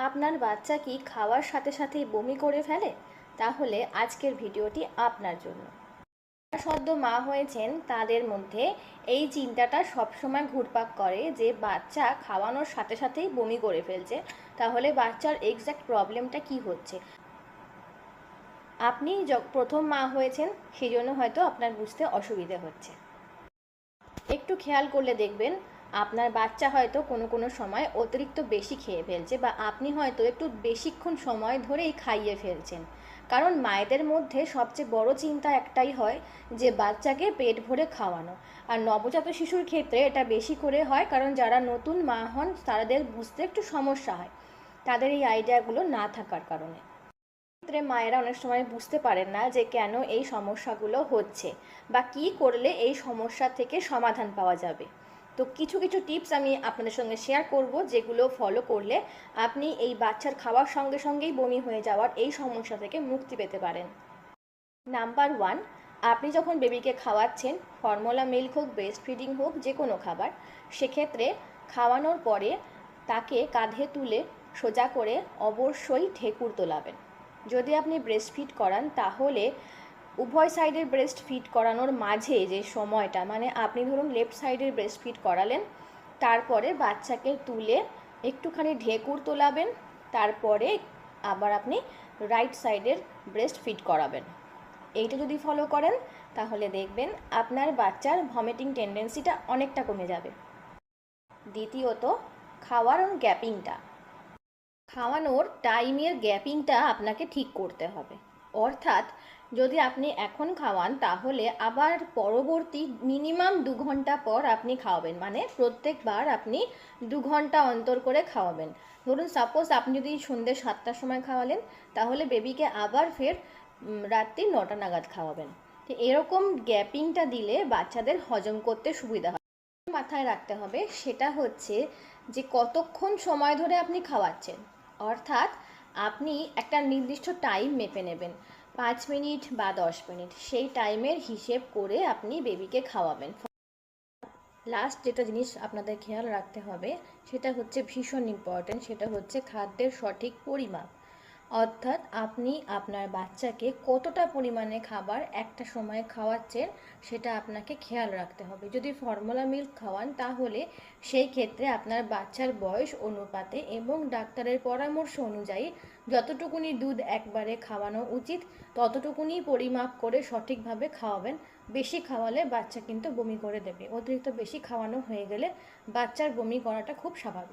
আপনার বাচ্চা কি খাওয়ার সাথে সাথেই বমি করে ফেলে? তাহলে আজকের ভিডিওটি আপনার জন্য। যারা সদ্য মা হয়েছেন তাদের মধ্যে এই চিন্তাটা সবসময় ঘুরপাক করে যে বাচ্চা খাওয়ানোর সাথে সাথেই বমি করে ফেলছে, তাহলে বাচ্চার এক্স্যাক্ট প্রবলেমটা কি হচ্ছে। আপনি প্রথম মা হয়েছেন, সেই জন্য হয়তো আপনার বুঝতে অসুবিধে হচ্ছে। একটু খেয়াল করলে দেখবেন আপনার বাচ্চা হয়তো কোনো কোনো সময় অতিরিক্ত বেশি খেয়ে ফেলছে, বা আপনি হয়তো একটু বেশিক্ষণ সময় ধরেই খাইয়ে ফেলছেন। কারণ মায়েদের মধ্যে সবচেয়ে বড় চিন্তা একটাই হয় যে বাচ্চাকে পেট ভরে খাওয়ানো। আর নবজাত শিশুর ক্ষেত্রে এটা বেশি করে হয়, কারণ যারা নতুন মা হন তাদের বুঝতে একটু সমস্যা হয়, তাদের এই আইডিয়াগুলো না থাকার কারণে। ক্ষেত্রে মায়েরা অনেক সময় বুঝতে পারেন না যে কেন এই সমস্যাগুলো হচ্ছে, বা কি করলে এই সমস্যা থেকে সমাধান পাওয়া যাবে। তো কিছু কিছু টিপস আমি আপনাদের সঙ্গে শেয়ার করব, যেগুলো ফলো করলে আপনি এই বাচ্চার খাওয়ার সঙ্গে সঙ্গেই বমি হয়ে যাওয়ার এই সমস্যা থেকে মুক্তি পেতে পারেন। নাম্বার 1, আপনি যখন বেবিকে খাওয়াচ্ছেন, ফর্মুলা মিল্ক হোক, ব্রেস্ট ফিডিং হোক, যে কোনো খাবার, সেক্ষেত্রে খাওয়ানোর পরে তাকে কাঁধে তুলে সোজা করে অবশ্যই ঢেকুর তোলাবেন। যদি আপনি ব্রেস্ট ফিড করান তাহলে উভয় সাইডের ব্রেস্ট ফিড করানোর মাঝে যে সময়টা, মানে আপনি ধরুন লেফট সাইডের ব্রেস্ট ফিড করালেন, তারপরে বাচ্চাকে তুলে একটুখানি ঢেকুর তোলাবেন, তারপরে আবার আপনি রাইট সাইডের ব্রেস্ট ফিড করাবেন। এইটা যদি ফলো করেন তাহলে দেখবেন আপনার বাচ্চার ভমিটিং টেন্ডেন্সিটা অনেকটা কমে যাবে। দ্বিতীয়ত, খাওয়ার গ্যাপিংটা, খাওয়ানোর টাইমের গ্যাপিংটা আপনাকে ঠিক করতে হবে। অর্থাৎ যদি আপনি এখন খাওয়ান তাহলে আবার পরবর্তী মিনিমাম 2 ঘন্টা পর আপনি খাওয়াবেন, মানে প্রত্যেকবার আপনি 2 ঘন্টা অন্তর করে খাওয়াবেন। ধরুন সাপোজ আপনি যদি সন্ধ্যে 7টার সময় খাওয়ালেন, তাহলে বেবিকে আবার ফের রাত্রি 9টা নাগাদ খাওয়াবেন। তো এরকম গ্যাপিংটা দিলে বাচ্চাদের হজম করতে সুবিধা হয়। মাথায় রাখতে হবে সেটা হচ্ছে যে কতক্ষণ সময় ধরে আপনি খাওয়াচ্ছেন। অর্থাৎ আপনি একটা নির্দিষ্ট টাইম মেপে নেবেন, 5 মিনিট বা 10 মিনিট, সেই টাইমের হিসেব করে আপনি বেবিকে খাওয়াবেন। লাস্ট যেটা জিনিস আপনাদের খেয়াল রাখতে হবে সেটা হচ্ছে ভীষণ ইম্পর্ট্যান্ট, সেটা হচ্ছে খাদ্যের সঠিক পরিমাপ। অর্থাৎ আপনি আপনার বাচ্চাকে কতটা পরিমাণে খাবার একটা সময়ে খাওয়াচ্ছেন সেটা আপনাকে খেয়াল রাখতে হবে। যদি ফর্মুলা মিল্ক খাওয়ান তাহলে সেই ক্ষেত্রে আপনার বাচ্চার বয়স অনুপাতে এবং ডাক্তারের পরামর্শ অনুযায়ী যতটুকুনি দুধ একবারে খাওয়ানো উচিত ততটুকুনি পরিমাপ করে সঠিকভাবে খাওয়াবেন। বেশি খাওয়ালে বাচ্চা কিন্তু বমি করে দেবে, অতিরিক্ত বেশি খাওয়ানো হয়ে গেলে বাচ্চার বমি করাটা খুব স্বাভাবিক।